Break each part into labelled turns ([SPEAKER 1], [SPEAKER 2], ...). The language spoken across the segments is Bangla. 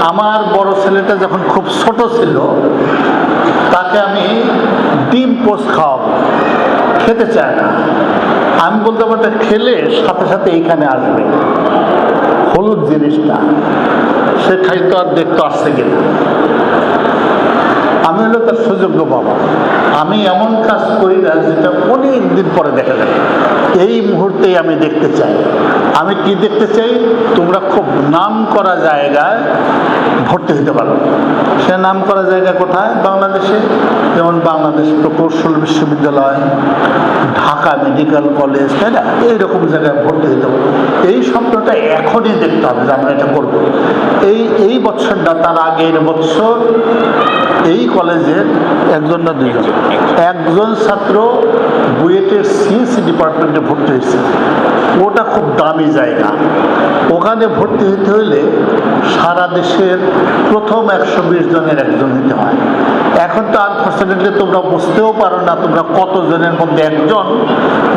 [SPEAKER 1] আমার বড় ছেলেটা যখন খুব ছোট ছিল তাকে আমি ডিম পোস্ট খাওয়াবো, খেতে চায় না। আমি বলতাম ওটা খেলে সাথে সাথে এইখানে আসবে হলুদ জিনিসটা, সে খাইতো আর দেখতো আসছে কিনা। আমি হলো তার সুযোগ্য বাবা। আমি এমন কাজ করি না যেটা অনেক দিন পরে দেখা যাবে। এই মুহূর্তেই আমি দেখতে চাই। আমি কি দেখতে চাই? তোমরা খুব নাম করা জায়গায় ভর্তি হতে পারো। সে নাম করা জায়গা কোথায়? বাংলাদেশে, যেমন বাংলাদেশ প্রকৌশল বিশ্ববিদ্যালয়, ঢাকা মেডিকেল কলেজ, তাই না? এইরকম জায়গায় ভর্তি হতে পারো। এই স্বপ্নটা এখনই দেখতে হবে যে আমরা এটা করবো। এই বছরটা, তার আগের বছর এই কলেজের একজন না দুইজন, একজন ছাত্র বুয়েটের সিএসসি ডিপার্টমেন্টে ভর্তি হয়েছে। ওটা খুব দামি জায়গা। ওখানে ভর্তি হতে হইলে সারা দেশের প্রথম 120 জনের একজন হতে হয়। এখন তো আনফর্চুনেটলি তোমরা বুঝতেও পারো না তোমরা কতজনের মধ্যে একজন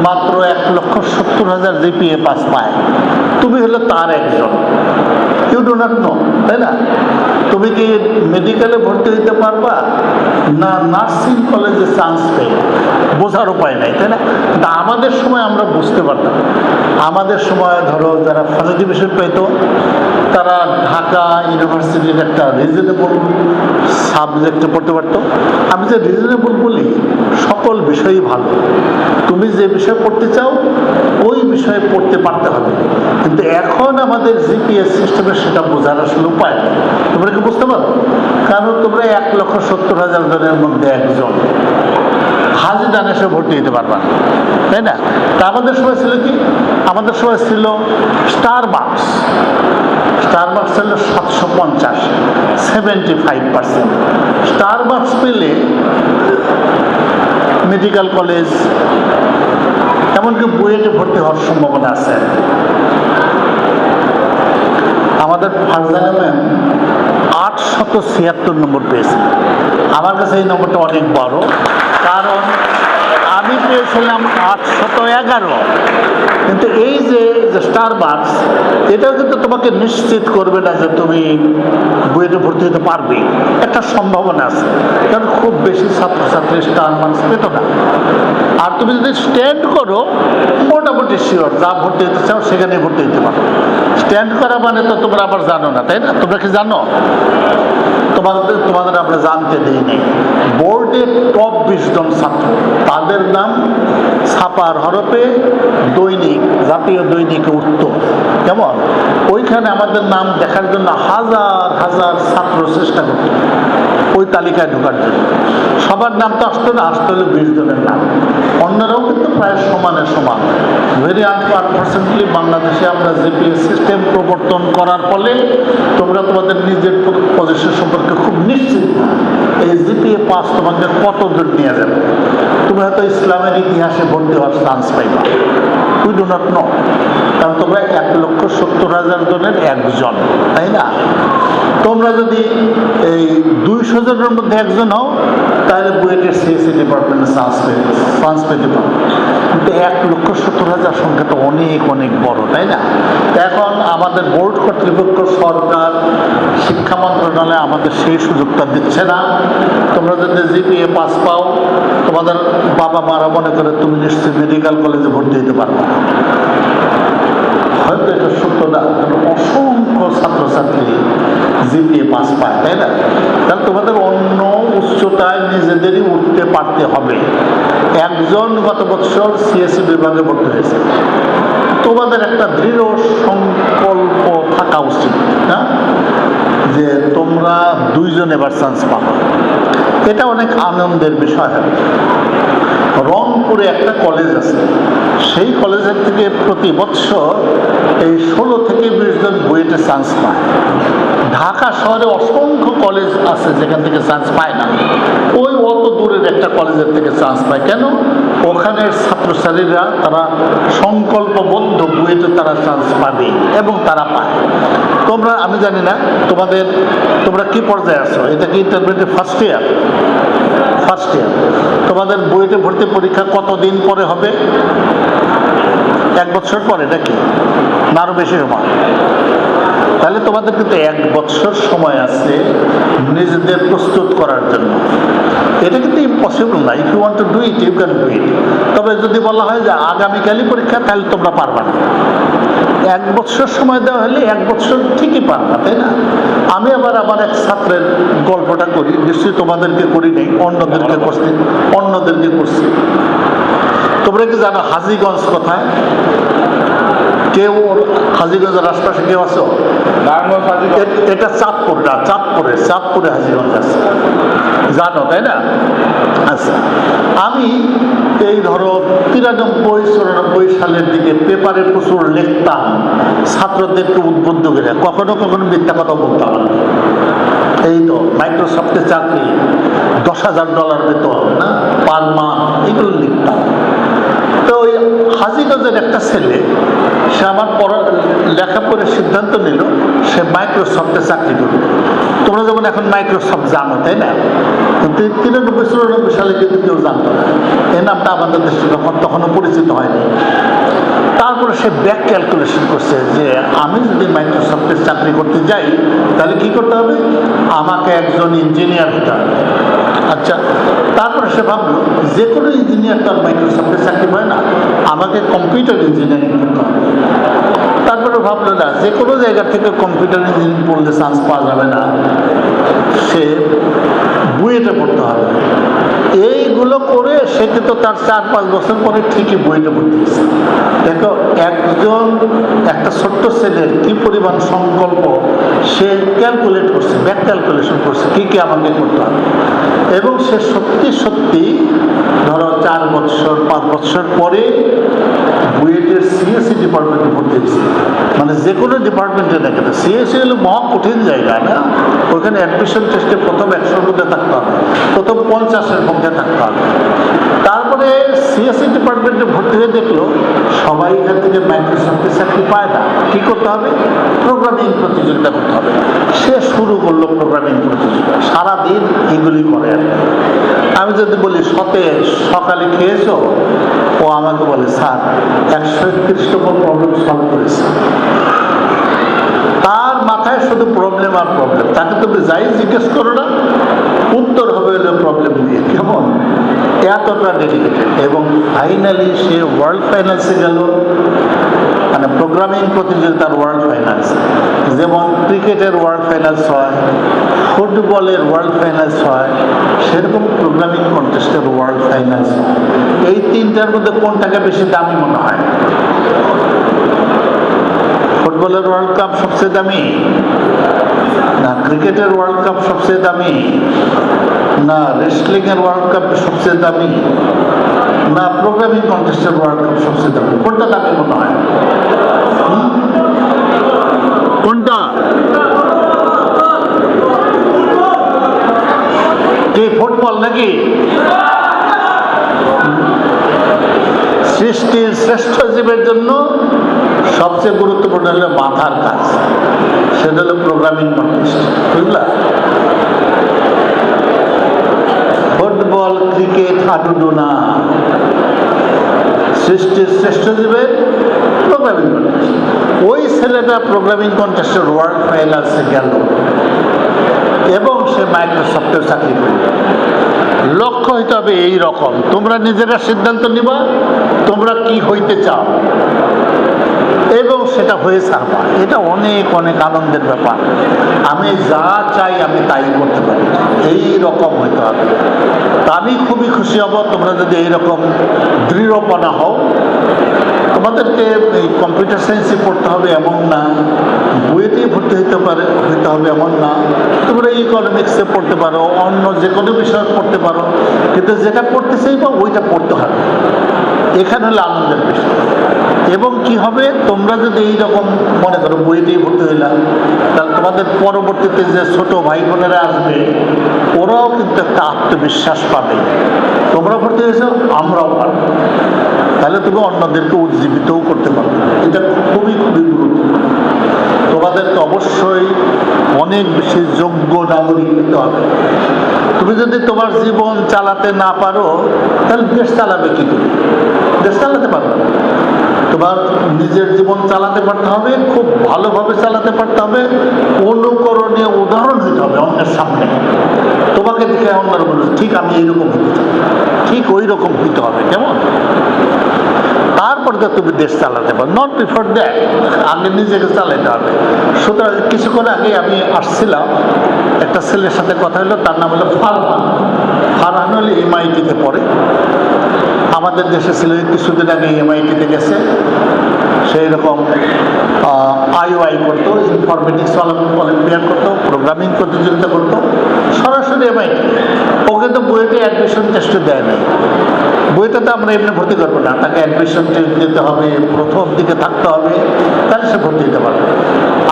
[SPEAKER 1] মাত্র 1,70,000 জিপিএ পাস পায়। তুমি হলো তার একজন। ইউ ডু নট নো, তাই না? তুমি কি মেডিকেলে ভর্তি হইতে পারবা না নার্সিং কলেজে চান্স পেয়ে? বোঝার উপায় নাই, তাই না? তা আমাদের সময় আমরা বুঝতে পারতাম। আমাদের সময় ধরো যারা ফার্স্ট ডিভিশন পেত তারা ঢাকা ইউনিভার্সিটির একটা রিজনেবল সাবজেক্টে পড়তে পারতো। আমি যে রিজনেবল বলি, সকল বিষয়ই ভালো। তুমি যে বিষয় পড়তে চাও ওই বিষয়ে পড়তে পারতে হবে। কিন্তু এখন আমাদের জিপিএস সিস্টেমে সেটা বোঝার আসলে উপায় নেই। তোমরা কি বুঝতে পারো? কারণ তোমরা 1,70,000 জনের মধ্যে একজন হাজি দানেশে ভর্তি হতে পারবা না, তাই না? তা আমাদের সময় ছিল কি? আমাদের সময় ছিল স্টারবাকস ছিল 750, 75%। স্টারবাকস পেলে মেডিকেল কলেজ, এমনকি বুয়েটে ভর্তি হওয়ার সম্ভাবনা আছে। আমাদের ফারজানা ম্যাম 876 নম্বর পেয়েছে। আমার কাছে এই নম্বরটা অনেক বড়, কারণ আমি পেয়েছিলাম 811। কিন্তু এই যে স্টারবাকস, এটাও কিন্তু তোমাকে নিশ্চিত করবে না যে তুমি বুয়েটে ভর্তি হতে পারবে। একটা সম্ভাবনা আছে, কারণ খুব বেশি ছাত্রছাত্রী স্টারবাকস পেত না। আর তুমি যদি স্ট্যান্ড করো, মোটামুটি শিওর যা ভর্তি হতে চাও সেখানে ভর্তি হতে পারো। স্ট্যান্ড করা মানে তো তোমরা আবার জানো না, তাই না? তোমরা কি জানো? তোমাদের আমরা জানতে দিইনি। বোর্ডে টপ 20 জন ছাত্র, তাদের নাম ছাপার হরফে দৈনিক, জাতীয় দৈনিকে উঠত। কেমন? ওইখানে আমাদের নাম দেখার জন্য হাজার হাজার ছাত্র চেষ্টা করত ওই তালিকায় ঢোকার জন্য। সবার নাম তো আসতো না, আসতে হলে 20 জনের নাম। অন্যরাও কিন্তু প্রায় সমানে সমান। ভেরি আনফর্চুনেটলি বাংলাদেশে আমরা জিপিএস সিস্টেম প্রবর্তন করার ফলে তোমরা তোমাদের নিজের পজিশন সম্পর্কে খুব নিশ্চিত না। এই জিপিএ পাস তোমাকে কত দূর নিয়ে যাবে। তুমি হয়তো ইসলামের ইতিহাসে ভর্তি হওয়ার চান্স পাইবা। We do not know. কারণ তোমরা 1,70,000 জনের একজন, তাই না? তোমরা যদি এই 200 জনের মধ্যে একজন হও তাহলে বুয়েটের সিএসসি ডিপার্টমেন্টে চান্স পেতে পারো। কিন্তু 1,70,000 সংখ্যাটা অনেক অনেক বড়, তাই না? এখন আমাদের বোর্ড কর্তৃপক্ষ, সরকার, শিক্ষা মন্ত্রণালয় আমাদের সেই সুযোগটা দিচ্ছে না। তোমরা যদি জিপিএ পাস পাও, তোমাদের বাবা মারা মনে করে তুমি নিশ্চয়ই মেডিকেল কলেজে ভর্তি হতে পারবে না। হয়তো এটা সত্য না, কারণ অসংখ্য ছাত্রছাত্রী জিপিএ পাস পায়, তাই না? তাহলে তোমাদের অন্য উচ্চতায় নিজেদেরই উঠতে পারতে হবে। একজন গত বছর সিএসসি বিভাগে ভর্তি হয়েছে। তোমাদের একটা দৃঢ় সংকল্প থাকা উচিত না যে তোমরা 2 জন এবার চান্স পাবে। এটা অনেক আনন্দের বিষয় হবে। রংপুরে একটা কলেজ আছে, সেই কলেজের থেকে প্রতি বছর এই 16 থেকে 20 জন বুয়েটে চান্স পায়। ঢাকা শহরে অসংখ্য কলেজ আছে যেখান থেকে চান্স পায় না। ওই অত দূরের একটা কলেজের থেকে চান্স পায়। কেন? ওখানের ছাত্রছাত্রীরা তারা সংকল্পবদ্ধ, বুয়েটে তারা চান্স পাবে এবং তারা পায়। তোমরা, আমি জানি না তোমরা কি পর্যায়ে আছো। এটা কি ইন্টারমিডিয়েট ফার্স্ট ইয়ার? তোমাদের বুয়েটে ভর্তি পরীক্ষা কতদিন পরে হবে? 1 বছর পরে নাকি? না আরো বেশি সময়? তাহলে তোমাদের কিন্তু 1 বছর সময় আছে নিজেদের প্রস্তুত করার জন্য। এটা কিন্তু ইম্পসিবল না। If you want to do it, you can do it. তবে যদি বলা হয় যে আগামীকালই পরীক্ষা, তাহলে তোমরা পারবা না। 1 বছর সময় দেওয়া হলে 1 বছর ঠিকই পারবা, তাই না? আমি আবার আমার এক ছাত্রের গল্পটা করি, নিশ্চয়ই তোমাদেরকে করি নেই, অন্যদেরকে করছি। তোমরা কি জানো হাজীগঞ্জ কোথায়? কেউ হাজীগঞ্জের আশপাশে কেউ আছো? এটা চাঁদপুরে হাজীগঞ্জ আছে, জানো তাই না? আচ্ছা, আমি এই ধরো 93-94 সালের দিকে পেপারে প্রচুর লিখতাম, ছাত্রদেরকে উদ্বুদ্ধ করে, কখনো কখনো মিথ্যা কথা বলতাম। এই তো মাইক্রোসফটে চাকরি, $10,000 বেতন না পার মান্থ, এগুলো লিখতাম। তো ওই হাজীগঞ্জের একটা ছেলে, সে আমার লেখা পড়ে সিদ্ধান্ত নিল সে মাইক্রোসফটে চাকরি করবে। তোমরা যেমন এখন মাইক্রোসফট জানো তাই না, কিন্তু 93-94 সালে কিন্তু কেউ জানতো না। এই নামটা আমাদের দেশে তখনও পরিচিত হয়নি। তারপরে সে ব্যাক ক্যালকুলেশন করছে যে আমি যদি মাইক্রোসফটের চাকরি করতে যাই তাহলে কি করতে হবে, আমাকে একজন ইঞ্জিনিয়ার হতে হবে। আচ্ছা, তারপরে সে ভাবলো যে কোনো ইঞ্জিনিয়ার তো আর মাইক্রোসফটের চাকরি হয় না, আমাকে কম্পিউটার ইঞ্জিনিয়ারিং করতে হবে। তারপরে ভাবলো না, যে কোনো জায়গা থেকে কম্পিউটার ইঞ্জিনিয়ারিং পড়লে চান্স পাওয়া যাবে না, সে বুয়েটে পড়তে হবে। এইগুলো করে সে কিন্তু তার 4-5 বছর পরে ঠিকই বুয়েটে ভর্তি হয়েছে। দেখো, একটা ছোট্ট ছেলের কি পরিমাণ সংকল্প, সে ক্যালকুলেট করছে, ব্যাক ক্যালকুলেশন করছে কি কি আমাকে করতে হবে, এবং সে সত্যি ধরো 4 বছর 5 বছর পরে বুয়েটের সিএসসি ডিপার্টমেন্টে ভর্তি হয়েছে। মানে যে কোনো ডিপার্টমেন্টে না কেন, সিএসসি হলো মহা কঠিন জায়গা না, ওইখানে অ্যাডমিশন টেস্টে প্রথম 100-র মধ্যে থাকতে হবে, প্রথম 50-এর মধ্যে থাকতে হবে। তারপরে সিএসসি ডিপার্টমেন্টে ভর্তি হয়ে দেখলো সবাই এখান থেকে মাইক্রোসফটের চাকরি পায় না, কী করতে হবে, প্রোগ্রামিং প্রতিযোগিতা করতে হবে। সে শুরু করলো প্রোগ্রামিং প্রতিযোগিতা, সারাদিন এগুলি করে। আর আমি যদি বলি সকালে খেয়েছো, ও আমাকে বলে স্যার 131তম প্রবলেম সলভ করেছে। তার মাথায় শুধু প্রবলেম আর প্রবলেম, তাকে তুমি যাই জিজ্ঞেস করো না উত্তর হবে হলো প্রবলেম দিয়ে। কেমন এতটা ডেডিকেটেড। এবং ফাইনালি সে ওয়ার্ল্ড ফাইনালসে গেল, মানে প্রোগ্রামিং প্রতিযোগিতার ওয়ার্ল্ড ফাইনালস। যেমন ক্রিকেটের ওয়ার্ল্ড ফাইনালস হয়, ফুটবলের ওয়ার্ল্ড ফাইনালস হয়, সেরকম প্রোগ্রামিং কন্টেস্টের ওয়ার্ল্ড ফাইনালস হয়। এই 3টার মধ্যে কোনটাকে বেশি দামি মনে হয়? ফুটবলের ওয়ার্ল্ড কাপ সবচেয়ে দামি না, ক্রিকেটের ওয়ার্ল্ড কাপ সবচেয়ে দামি না, রেসলিংয়ের ওয়ার্ল্ড কাপ সবচেয়ে দামি না, প্রোগ্রামিং কন্টেস্টের ওয়ার্ল্ড কাপ সবচেয়ে দামি? কোনটা দামি মনে হয়? কোনটা? কি ফুটবল নাকি? সৃষ্টির শ্রেষ্ঠ জীবের জন্য সবচেয়ে গুরুত্বপূর্ণ হলো মাথার কাজ, সেটা হলো প্রোগ্রামিং কন্টেস্ট। বুঝলা? ফুটবল, ক্রিকেট, হাডুডু না, সৃষ্টির শ্রেষ্ঠ জীবের প্রোগ্রামিং কন্টেস্ট। ওই ছেলেটা প্রোগ্রামিং কন্টেস্টের ওয়ার্ল্ড ফাইনালসে গেল এবং সে মাইক্রোসফটের চাকরি করল। লক্ষ্য হইতে হবে এই রকম, তোমরা নিজেরা সিদ্ধান্ত নিবা তোমরা কি হইতে চাও এবং সেটা হয়ে ছাড়বা। এটা অনেক অনেক আনন্দের ব্যাপার। আমি যা চাই আমি তাই করতে পারি, এই রকম হইতে হবে। তা আমি খুবই খুশি হব তোমরা যদি এইরকম দৃঢ়পনা হও। তোমাদেরকে এই কম্পিউটার সায়েন্সে পড়তে হবে এমন না, বুয়েটেই ভর্তি হইতে হবে এমন না, তোমরা ইকোনমিক্সে পড়তে পারো, অন্য যে কোনো বিষয় পড়তে পারো, কিন্তু যেটা পড়তে চাইবা ওইটা পড়তে হবে। এখানে হলো আনন্দের বিষয়। এবং কি হবে, তোমরা যদি এইরকম মনে করো বইতেই ভর্তি হইলাম, তাহলে তোমাদের পরবর্তীতে যে ছোট ভাই বোনেরা আসবে ওরাও কিন্তু একটা আত্মবিশ্বাস পাবে, তোমরা ভর্তি হয়েছো আমরাও পারবো। তাহলে তুমি অন্যদেরকে উজ্জীবিতও করতে পারবে। এটা খুবই খুবই গুরুত্বপূর্ণ। তোমাদেরকে অবশ্যই অনেক বেশি যোগ্য নাগরিক হতে হবে। তুমি যদি তোমার জীবন চালাতে না পারো তাহলে দেশ চালাবে কি করে? দেশ চালাতে পারবে না। তোমার নিজের জীবন চালাতে পারতে হবে, খুব ভালোভাবে চালাতে পারতে হবে, অনুকরণীয় উদাহরণ হতে হবে অন্যের সামনে। তোমাকে দেখে অন্যরা বলবে ঠিক আমি এইরকম হতে চাই, ঠিক ওই রকম হইতে হবে, কেমন? তারপর তো তুমি দেশ চালাতে পারো, নট বিফোর দ্যাট। আগে নিজেকে চালাতে হবে। সুতরাং কিছুক্ষণ আগে আমি আসছিলাম, একটা ছেলের সাথে কথা হলো, তার নাম হলো ফারহান। ফারহান হলে MIT-তে পড়ে, আমাদের দেশে ছিল, কিছুদিন আগে MIT-তে গেছে। সেই রকম IOI করতো, ইনফরমেটিক্স অলিম্পিয়াড করতো, প্রোগ্রামিং প্রতিযোগিতা করতো, সরাসরি MIT। ওকে তো বুয়েটে অ্যাডমিশন টেস্টে দেয় নাই। বইটা তো আমরা এমনি ভর্তি করবো না, তাকে অ্যাডমিশন টেস্ট দিতে হবে, প্রথম দিকে থাকতে হবে, তাহলে সে ভর্তি দিতে পারবে।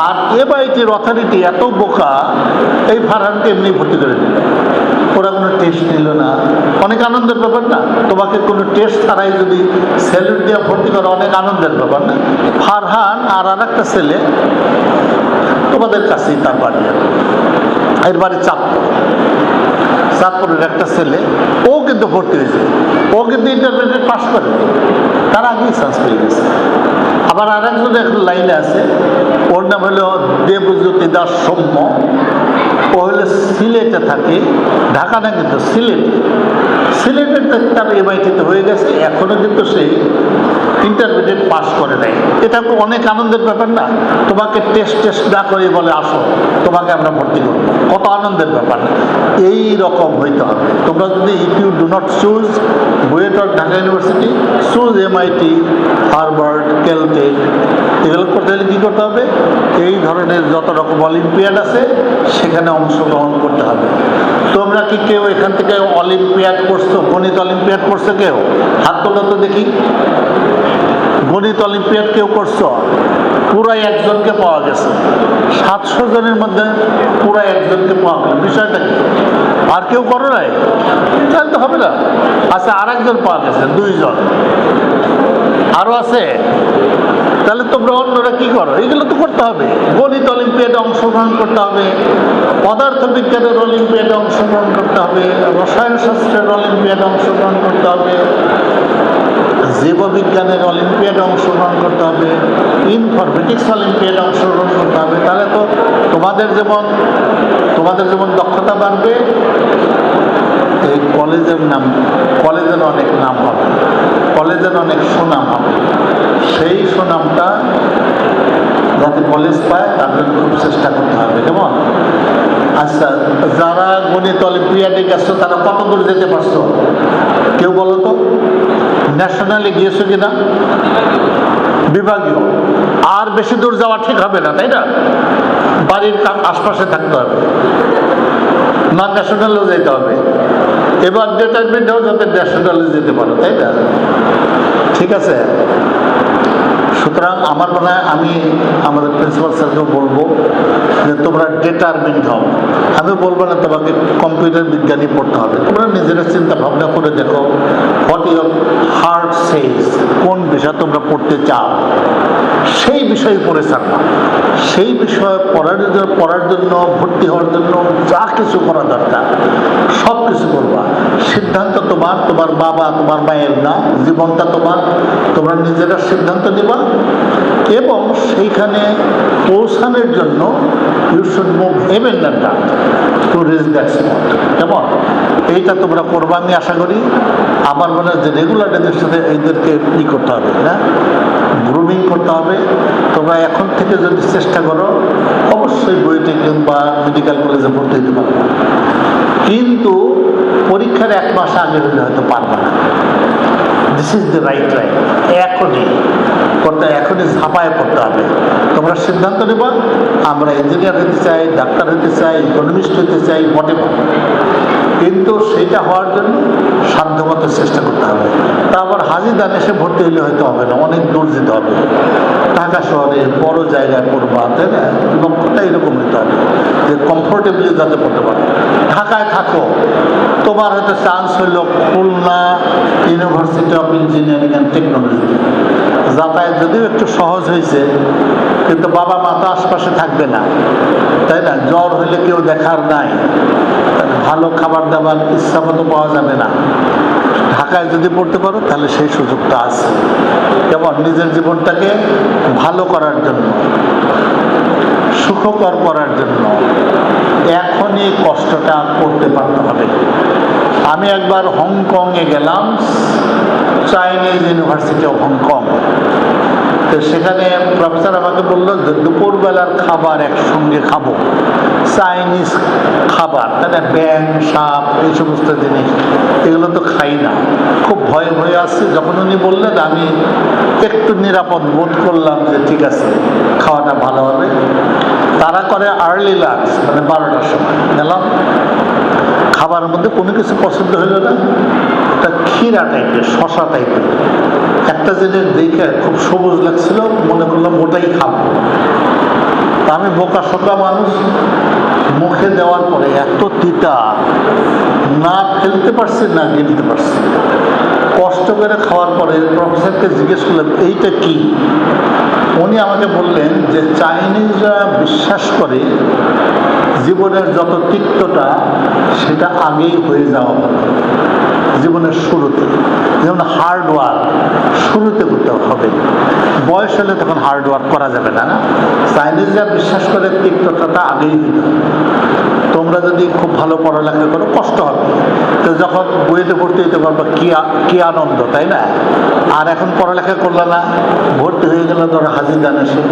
[SPEAKER 1] আর MIT-র অথরিটি এত বোকা, এই ফারহানকে এমনি ভর্তি করে দিল, ওরা কোনো টেস্ট নিল না। অনেক আনন্দের ব্যাপার না? তোমাকে কোনো টেস্ট ছাড়াই যদি স্যালুট দিয়ে ভর্তি করা, অনেক আনন্দের ব্যাপার না? ফারহান আর একটা ছেলে, তোমাদের কাছেই তার বাড়ি, এর বাড়ি চাঁদপুরের একটা ছেলে, ও কিন্তু ভর্তি হয়েছে, ও কিন্তু ইন্টারমিডিয়েট পাস করে, তার আগেই চান্স পেয়ে গেছে। আবার আর একজন এখন লাইনে আছে, ওর নাম হলো দেবজ্যোতি দাস সৌম্য। ও হলো সিলেটে থাকে, ঢাকা না কিন্তু সিলেটে তার MIT-তে হয়ে গেছে, এখনও কিন্তু সেই ইন্টারমিডিয়েট পাস করে নেয়। এটা তো অনেক আনন্দের ব্যাপার না? তোমাকে টেস্ট না করে বলে আসো, তোমাকে আমরা ভর্তি করবো, কত আনন্দের ব্যাপার। এই রকম হইতে হবে। তোমরা যদি if you do not choose BUET or Dhaka University, choose MIT, Harvard, Caltech, এগুলো করতে হলে কী করতে হবে? এই ধরনের যত রকম অলিম্পিয়াড আছে সেখানে অংশগ্রহণ করতে হবে। তোমরা কি কেউ এখান থেকে অলিম্পিয়াড করছো, গণিত অলিম্পিয়াড করছো? কেউ হাত তোলো তো দেখি। গণিত অলিম্পিয়াড কেউ করছো? পুরাই একজনকে পাওয়া গেছে, 700 জনের মধ্যে পুরাই একজনকে পাওয়া গেল। বিষয়টা কি? আর কেউ করো নাই? তাহলে তো হবে না। আচ্ছা, আর একজন পাওয়া গেছে, 2 জন আরও আছে। তাহলে তোমরা অন্যরা কি করো? এগুলো তো করতে হবে। গণিত অলিম্পিয়াডে অংশগ্রহণ করতে হবে, পদার্থবিজ্ঞানের অলিম্পিয়াডে অংশগ্রহণ করতে হবে, রসায়ন শাস্ত্রের অলিম্পিয়াডে অংশগ্রহণ করতে হবে, জীববিজ্ঞানের অলিম্পিয়াডে অংশগ্রহণ করতে হবে, ইনফরমেটিক্স অলিম্পিয়াডে অংশগ্রহণ করতে হবে। তাহলে তো তোমাদের যেমন দক্ষতা বাড়বে, এই কলেজের অনেক নাম হবে, কলেজের অনেক সুনাম হবে। সেই সুনামটা যাতে কলেজ পায় তার জন্য খুব চেষ্টা করতে হবে, কেমন? আচ্ছা, যারা গণিত অলিম্পিয়াডে গেছো তারা কত দূর যেতে পারছো? কেউ বলো তো। ন্যাশনালে গিয়েছো কিনা? বিভাগীয়। আর বেশি দূর যাওয়া ঠিক হবে না, তাই না? বাড়ির আশপাশে থাকতে হবে, না ন্যাশনালেও যেতে হবে। এবার ডিটারমিন্ট হও যাতে ন্যাশনালে যেতে পারো, তাই না? ঠিক আছে। সুতরাং আমার মনে হয় আমি আমাদের প্রিন্সিপাল স্যারকেও বলবো যে তোমরা ডিটারমিন্ড হও। আমি বলবো না তোমাকে কম্পিউটার বিজ্ঞানী পড়তে হবে, তোমরা নিজেরা চিন্তা ভাবনা করে দেখো হোয়াট ইউর হার্ট সেজ, কোন বিষয় তোমরা পড়তে চাও, সেই বিষয়ে পড়ে থাকবা। সেই বিষয় পড়ার জন্য ভর্তি হওয়ার জন্য যা কিছু করা দরকার সব কিছু করবা। সিদ্ধান্ত তোমার, তোমার বাবা তোমার মায়ের না, জীবনটা তোমার, তোমরা নিজেরা সিদ্ধান্ত নিবা। এবং সেইখানে পৌঁছানোর জন্য you should move heaven and earth to reach that spot, কেমন? এইটা তোমরা করবা আমি আশা করি। আমার মনে হয় যে রেগুলার এদের সাথে এইদেরকে ই করতে হবে, না গ্রুমিং করতে হবে। তোমরা এখন থেকে যদি চেষ্টা করো অবশ্যই বইতে কিংবা মেডিকেল কলেজে ভর্তি হতে পারবে, কিন্তু পরীক্ষার 1 মাস আগে হলে হয়তো পারবে না। This is the right time. এখনই ঝাঁপায় পড়তে হবে। তোমরা সিদ্ধান্ত নেবা আমরা ইঞ্জিনিয়ার হতে চাই, ডাক্তার হতে চাই, ইকোনমিস্ট হতে চাই, হোয়াটএভার, কিন্তু সেইটা হওয়ার জন্য সাধ্যমতো চেষ্টা করতে হবে। তারপর হাজিদান এসে ভর্তি হলে হয়তো হবে না, অনেক দূর যেতে হবে, ঢাকা শহরে বড় জায়গায় পড়বা, তাই না? লক্ষ্যটা এরকম হতে হবে যে কমফোর্টেবলি যাতে পড়তে পারো। ঢাকায় থাকো, তোমার হয়তো চান্স হইল Khulna university of engineering and technology. যাতায়াত যদিও একটু সহজ হয়েছে, কিন্তু বাবা মা তো আশপাশে থাকবে না, তাই না? জ্বর হইলে কেউ দেখার নাই, ভালো খাবার দাবার ইচ্ছা মতো পাওয়া যাবে না। ঢাকায় যদি পড়তে পারো তাহলে সেই সুযোগটা আছে। যেমন নিজের জীবনটাকে ভালো করার জন্য, সুখকর করার জন্য এখনই কষ্টটা করতে পারতে হবে। আমি একবার হংকংয়ে গেলাম, চাইনিজ ইউনিভার্সিটি অফ হংকং। তো সেখানে প্রফেসর আমাকে বললো যে দুপুরবেলার খাবার একসঙ্গে খাবো, চাইনিজ খাবার, মানে ব্যাং, সাপ, এই সমস্ত জিনিস, এগুলো তো খাই না, খুব ভয়ে ভয়ে আসছে। যখন উনি বললেন আমি একটু নিরাপদ বোধ করলাম যে ঠিক আছে, খাওয়াটা ভালো হবে। তারা করে আর্লি লাঞ্চ, মানে 12টার সময় গেলাম। খাবারের মধ্যে কোনো কিছু পছন্দ হইল না, একটা ক্ষীরা টাইপের, শশা টাইপের একটা জিনিস দেখে খুব সবুজ লাগছিল, মনে করলাম ওটাই খাবো। তা আমি বোকা শোকা মানুষ, মুখে দেওয়ার পরে এত তিতা, না ফেলতে পারছি না গিলতে পারছি। কষ্ট করে খাওয়ার পরে প্রফেসরকে জিজ্ঞেস করলাম এইটা কি। উনি আমাকে বললেন যে চাইনিজরা বিশ্বাস করে জীবনের যত তিক্তটা সেটা আগেই হয়ে যাওয়া ভালো, জীবনের শুরুতে। যেমন হার্ড ওয়ার্ক শুরুতে করতে হবে, বয়স হলে তখন হার্ড ওয়ার্ক করা যাবে না। চাইনিজরা বিশ্বাস করে তিক্ততা আগেই হইতে হবে। তোমরা যদি খুব ভালো পড়ালেখা করো কষ্ট হবে, তো যখন বইতে ভর্তি হইতে পারবো কি আনন্দ, তাই না? আর এখন পড়ালেখা করলে না, ভর্তি হয়ে গেলে ধরো হাজিদান এসে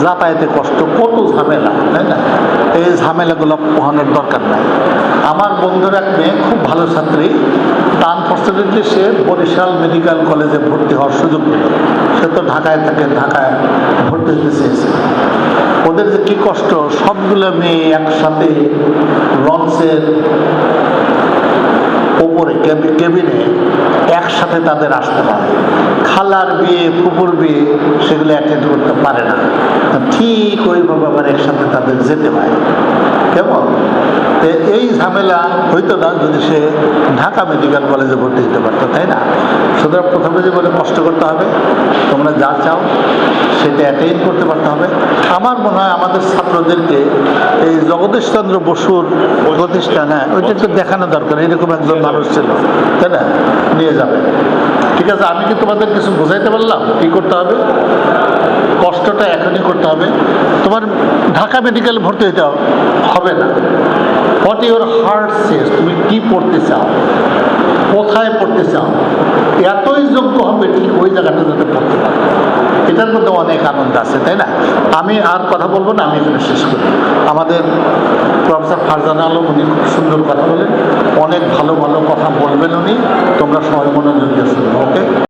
[SPEAKER 1] যাতায়াতে কষ্ট, কত ঝামেলা, তাই না? এই ঝামেলাগুলো পোহানোর দরকার নাই। আমার বন্ধুর এক মেয়ে খুব ভালো ছাত্রী, আনফর্চুনেটলি সে বরিশাল মেডিকেল কলেজে ভর্তি হওয়ার সুযোগ পেল। সে তো ঢাকায় থাকে, ঢাকায় ভর্তি হতে চেয়েছে। ওদের যে কী কষ্ট, সবগুলো মেয়ে একসাথে লঞ্চের ওপরে কেবিনে একসাথে তাদের আসতে হয়। খালার বিয়ে, ফুপুর বিয়ে, সেগুলো অ্যাটেন্ড করতে পারে না, ঠিক ওইভাবে আবার একসাথে তাদের যেতে হয়। কেমন এই ঝামেলা হইতো না যদি সে ঢাকা মেডিকেল কলেজে ভর্তি হতে পারতো, তাই না? সুতরাং প্রথমে যে বলে কষ্ট করতে হবে, তোমরা যা চাও সেটা অ্যাটেইন করতে পারতে হবে। আমার মনে হয় আমাদের ছাত্রদেরকে এই জগদীশচন্দ্র বসুর প্রতিষ্ঠান, হ্যাঁ, ওইটা একটু দেখানো দরকার। এরকম একজন মানুষ ছিল, তাই না? নিয়ে যাবে। ঠিক আছে, আমি কি তোমাদের কিছু বোঝাইতে পারলাম কী করতে হবে? কষ্টটা এখনই করতে হবে। তোমার ঢাকা মেডিকেল ভর্তি হইতে হবে না। হোয়াট ইউর হার্ট সেজ, তুমি কী পড়তে চাও, কোথায় পড়তে চাও, এতই যোগ্য হবে ঠিক ওই জায়গাটা যাতে পড়তে পারো। এটার মধ্যে অনেক আনন্দ আছে, তাই না? আমি আর কথা বলবো না, আমি এখানে শেষ করি। আমাদের প্রফেসর ফারজানা আলম, উনি খুব সুন্দর কথা বলেন, অনেক ভালো ভালো কথা বলবেন উনি। তোমরা সবাই মনোযোগ দিয়ে শুনবো, ওকে?